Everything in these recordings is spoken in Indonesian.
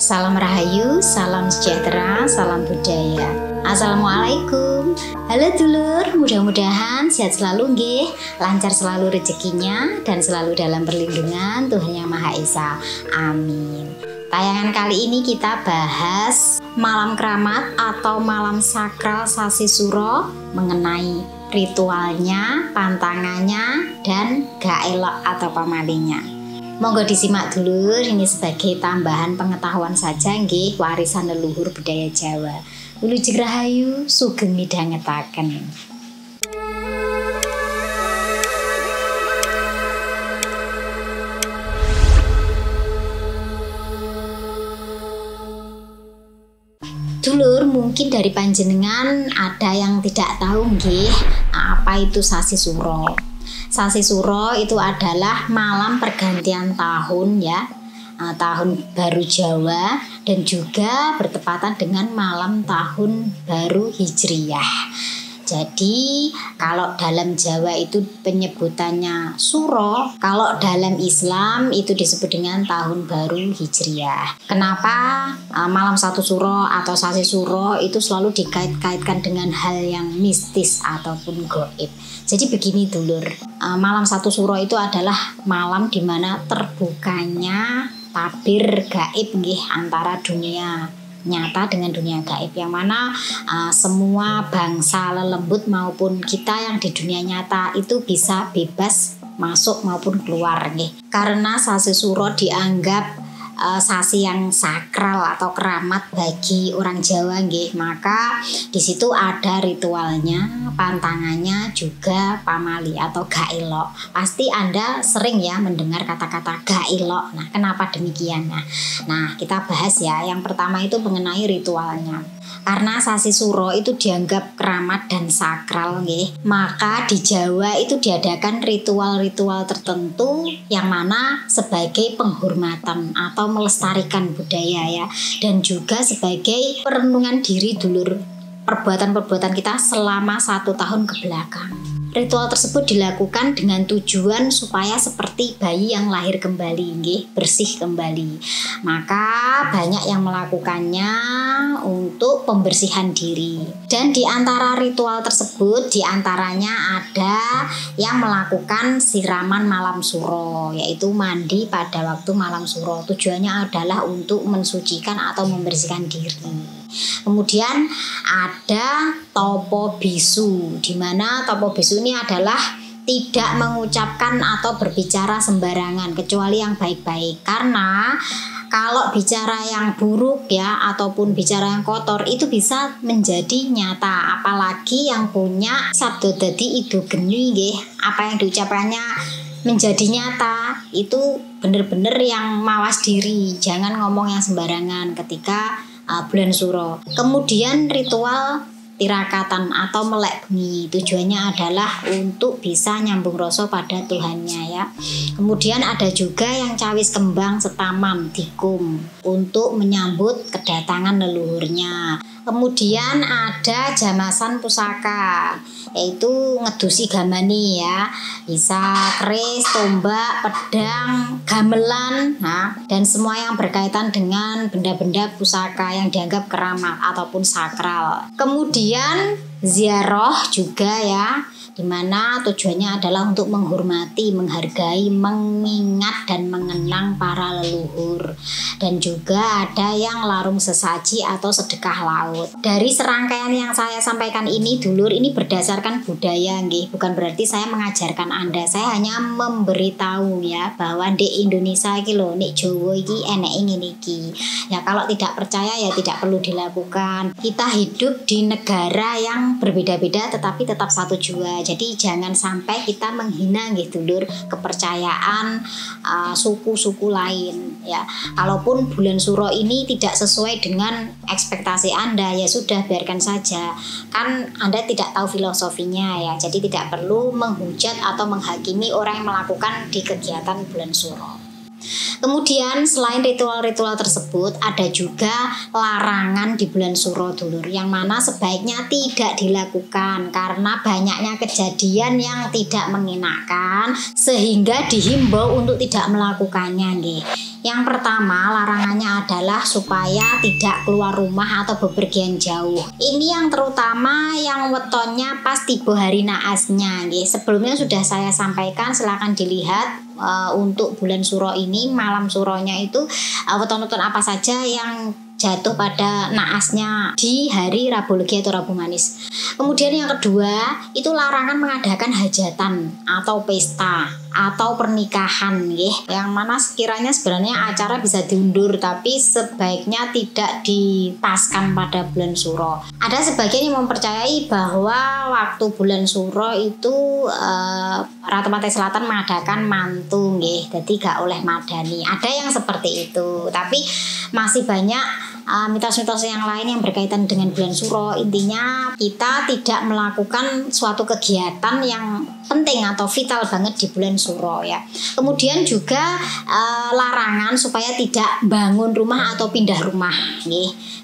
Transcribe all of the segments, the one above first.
Salam Rahayu, salam sejahtera, salam budaya. Assalamualaikum. Halo dulur, mudah-mudahan sehat selalu nggih, lancar selalu rezekinya dan selalu dalam perlindungan Tuhan Yang Maha Esa. Amin. Tayangan kali ini kita bahas malam keramat atau malam sakral Sasi Suro, mengenai ritualnya, pantangannya, dan gaelok atau pamalinya. Monggo disimak dulu, ini sebagai tambahan pengetahuan saja nggih, warisan leluhur budaya Jawa. Wilujeng Rahayu, sugeng midhangetaken. Dulur, mungkin dari panjenengan ada yang tidak tahu nggih, apa itu Sasi Suro. Sasi Suro itu adalah malam pergantian tahun ya, tahun baru Jawa, dan juga bertepatan dengan malam tahun baru Hijriyah. Jadi kalau dalam Jawa itu penyebutannya Suro, kalau dalam Islam itu disebut dengan tahun baru Hijriyah. Kenapa malam satu Suro atau Sasi Suro itu selalu dikait-kaitkan dengan hal yang mistis ataupun gaib? Jadi begini dulur, malam satu Suro itu adalah malam dimana terbukanya tabir gaib nggih, antara dunia nyata dengan dunia gaib, yang mana semua bangsa lelembut maupun kita yang di dunia nyata itu bisa bebas masuk maupun keluar nggih. Karena Sasi Suro dianggap sasi yang sakral atau keramat bagi orang Jawa nggih, maka di situ ada ritualnya, pantangannya, juga pamali atau gaelok. Pasti Anda sering ya mendengar kata-kata gaelok. Nah, kenapa demikian? Nah, kita bahas ya. Yang pertama itu mengenai ritualnya. Karena Sasi Suro itu dianggap keramat dan sakral nggih, maka di Jawa itu diadakan ritual-ritual tertentu yang mana sebagai penghormatan atau melestarikan budaya ya, dan juga sebagai perenungan diri dulur perbuatan-perbuatan kita selama 1 tahun ke belakang. Ritual tersebut dilakukan dengan tujuan supaya seperti bayi yang lahir kembali nggih, bersih kembali. Maka banyak yang melakukannya untuk pembersihan diri. Dan di antara ritual tersebut, di antaranya ada yang melakukan siraman malam Suro, yaitu mandi pada waktu malam Suro. Tujuannya adalah untuk mensucikan atau membersihkan diri. Kemudian ada topo bisu, di mana topo bisu ini adalah tidak mengucapkan atau berbicara sembarangan kecuali yang baik-baik. Karena kalau bicara yang buruk ya ataupun bicara yang kotor itu bisa menjadi nyata, apalagi yang punya sabdo dadi ido geni nggih, apa yang diucapkannya menjadi nyata itu benar-benar yang mawas diri, jangan ngomong yang sembarangan ketika bulan Suro. Kemudian ritual tirakatan atau melek bengi, tujuannya adalah untuk bisa nyambung rasa pada Tuhannya ya. Kemudian ada juga yang cawis kembang setamam dikum untuk menyambut kedatangan leluhurnya. Kemudian ada jamasan pusaka, yaitu ngedusi gamani ya, bisa keris, tombak, pedang, gamelan, dan semua yang berkaitan dengan benda-benda pusaka yang dianggap keramat ataupun sakral. Kemudian ziarah juga ya, dimana tujuannya adalah untuk menghormati, menghargai, mengingat dan mengenang para leluhur. Dan juga ada yang larung sesaji atau sedekah laut. Dari serangkaian yang saya sampaikan ini dulur, ini berdasarkan budaya nggih, bukan berarti saya mengajarkan Anda. Saya hanya memberitahu ya bahwa di Indonesia iki lho, nek Jawa iki enek ngene iki. Ya kalau tidak percaya ya tidak perlu dilakukan. Kita hidup di negara yang berbeda-beda tetapi tetap satu jua. Jadi jangan sampai kita menghina nggih dulur kepercayaan suku-suku lain ya. Kalaupun bulan Suro ini tidak sesuai dengan ekspektasi Anda, ya sudah biarkan saja. Kan Anda tidak tahu filosofinya ya. Jadi tidak perlu menghujat atau menghakimi orang yang melakukan di kegiatan bulan Suro. Kemudian selain ritual-ritual tersebut ada juga larangan di bulan Suro dulur, yang mana sebaiknya tidak dilakukan karena banyaknya kejadian yang tidak mengenakan sehingga dihimbau untuk tidak melakukannya nggih. Yang pertama, larangannya adalah supaya tidak keluar rumah atau bepergian jauh. Ini yang terutama yang wetonnya pas tiba hari naasnya. Sebelumnya sudah saya sampaikan, silahkan dilihat untuk bulan suro ini, malam suronya itu weton-weton apa saja yang jatuh pada naasnya di hari Rabu Legi atau Rabu Manis. Kemudian yang kedua, itu larangan mengadakan hajatan atau pesta atau pernikahan, yang mana sekiranya sebenarnya acara bisa diundur, tapi sebaiknya tidak dipaskan pada bulan suro. Ada sebagian yang mempercayai bahwa waktu bulan suro itu Ratu Pantai Selatan mengadakan mantu, jadi gak oleh madani. Ada yang seperti itu, tapi masih banyak mitos-mitos yang lain yang berkaitan dengan bulan suro. Intinya kita tidak melakukan suatu kegiatan yang penting atau vital banget di bulan suro ya. Kemudian juga larangan supaya tidak bangun rumah atau pindah rumah,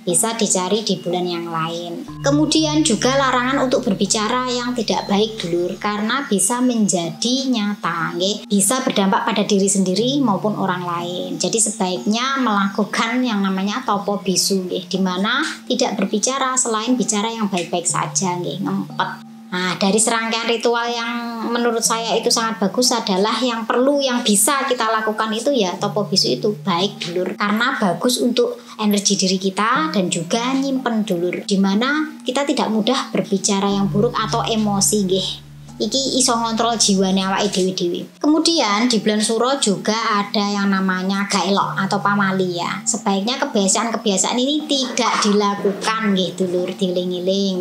bisa dicari di bulan yang lain. Kemudian juga larangan untuk berbicara yang tidak baik dulur, karena bisa menjadi nyata, bisa berdampak pada diri sendiri maupun orang lain. Jadi sebaiknya melakukan yang namanya topo bisu, di mana tidak berbicara selain bicara yang baik-baik saja, ngempet. Nah, dari serangkaian ritual yang menurut saya itu sangat bagus adalah yang perlu, yang bisa kita lakukan itu ya topo bisu itu baik dulur, karena bagus untuk energi diri kita dan juga nyimpen dulur, dimana kita tidak mudah berbicara yang buruk atau emosi, iki iso ngontrol jiwane awake dhewe-dhewe. Kemudian di bulan suro juga ada yang namanya gak elok atau pamali ya. Sebaiknya kebiasaan-kebiasaan ini tidak dilakukan dulur, dieling-eling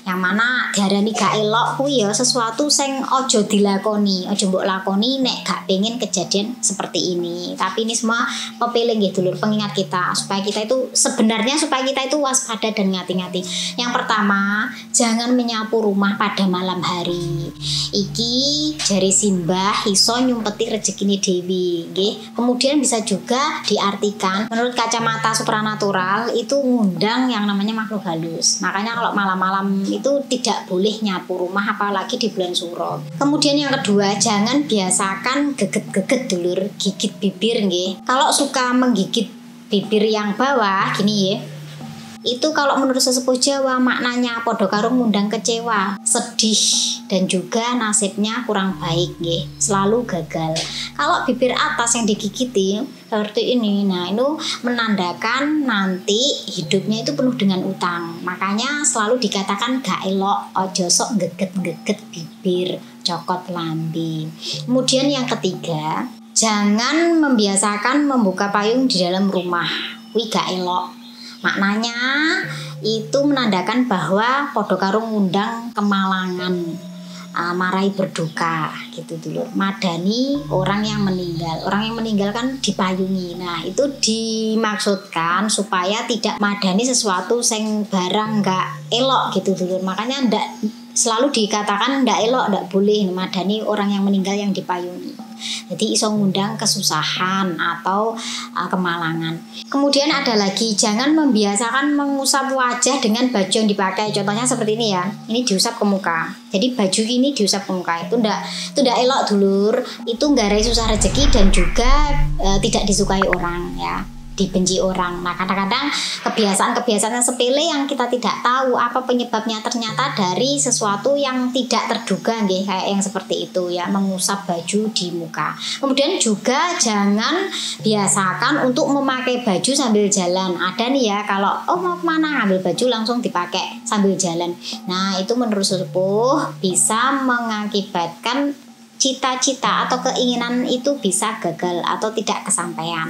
Yang mana diarani gak elok kuwi ya sesuatu sing ojo dilakoni, ojo mbok lakoni nek gak pengen kejadian seperti ini. Tapi ini semua pepeling dulur, pengingat kita supaya kita itu waspada dan ngati-ngati. Yang pertama, jangan menyapu rumah pada malam hari. Iki jari simbah iso nyumpeti rezekine dewi, Kemudian bisa juga diartikan menurut kacamata supranatural itu ngundang yang namanya makhluk halus. Makanya kalau malam-malam itu tidak boleh nyapu rumah apalagi di bulan suro. Kemudian yang kedua, jangan biasakan geget-geget dulur, gigit bibir Kalau suka menggigit bibir yang bawah gini itu kalau menurut sesepuh Jawa maknanya podo karo ngundang kecewa, sedih, dan juga nasibnya kurang baik, selalu gagal. Kalau bibir atas yang digigiti seperti ini, nah itu menandakan nanti hidupnya itu penuh dengan utang. Makanya selalu dikatakan gak elok, ojo sok geget-geget bibir, cokot lambe. Kemudian yang ketiga, jangan membiasakan membuka payung di dalam rumah, wih gak elok. Maknanya itu menandakan bahwa podo karo ngundang kemalangan, marai berduka gitu dulu. Madani orang yang meninggal kan dipayungi. Nah itu dimaksudkan supaya tidak madani sesuatu sing barang nggak elok gitu dulu. Makanya ndak selalu dikatakan ndak elok, ndak boleh madani orang yang meninggal yang dipayungi. Jadi iso ngundang kesusahan atau kemalangan. Kemudian ada lagi, jangan membiasakan mengusap wajah dengan baju yang dipakai. Contohnya seperti ini ya, ini diusap ke muka. Jadi baju ini diusap ke muka itu ndak elok dulur. Itu nggarai susah rezeki dan juga tidak disukai orang ya, dibenci orang. Nah kadang-kadang kebiasaan-kebiasaan yang sepele yang kita tidak tahu apa penyebabnya ternyata dari sesuatu yang tidak terduga kayak yang seperti itu ya, mengusap baju di muka. Kemudian juga jangan biasakan untuk memakai baju sambil jalan. Ada nih ya, kalau mau kemana ngambil baju langsung dipakai sambil jalan. Nah itu menurut sepuh bisa mengakibatkan cita-cita atau keinginan itu bisa gagal atau tidak kesampaian.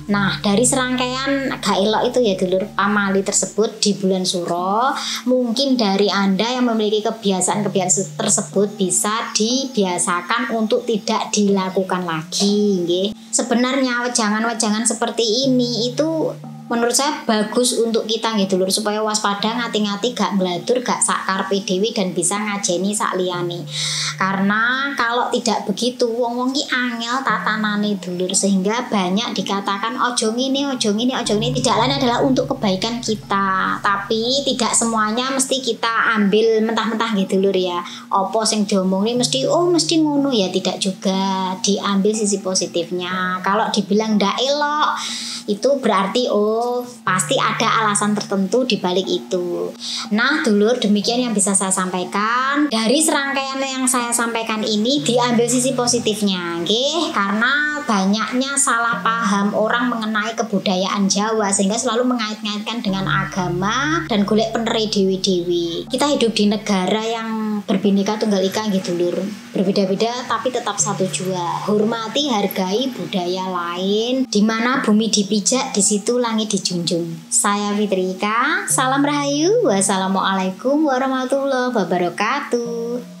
Nah dari serangkaian gak elok itu ya dulur, pamali tersebut di bulan suro, mungkin dari Anda yang memiliki kebiasaan-kebiasaan tersebut bisa dibiasakan untuk tidak dilakukan lagi. Sebenarnya wejangan-wejangan seperti ini itu menurut saya bagus untuk kita gitu lur, supaya waspada, ngati-ngati, gak ngladur, gak sak karepe dhewe dan bisa ngajeni sak liyane. Karena kalau tidak begitu wong-wong ki angel tatanane dulur, sehingga banyak dikatakan ojo ngene, ojo ngene, ojo ngene, tidak lain adalah untuk kebaikan kita. Tapi tidak semuanya mesti kita ambil mentah-mentah gitu lur ya. Opo sing diomongin mesti mesti ngono ya, tidak juga, diambil sisi positifnya. Kalau dibilang ndak elok itu berarti pasti ada alasan tertentu di balik itu. Nah dulur, demikian yang bisa saya sampaikan. Dari serangkaian yang saya sampaikan ini diambil sisi positifnya nggih, karena banyaknya salah paham orang mengenai kebudayaan Jawa sehingga selalu mengait-ngaitkan dengan agama dan golek peneri dewi-dewi. Kita hidup di negara yang berbineka tunggal ika gitu lur, berbeda-beda tapi tetap satu jua. Hormati, hargai budaya lain, di mana bumi dipijak, di situ langit dijunjung. Saya Fitrika, salam rahayu, wassalamualaikum warahmatullahi wabarakatuh.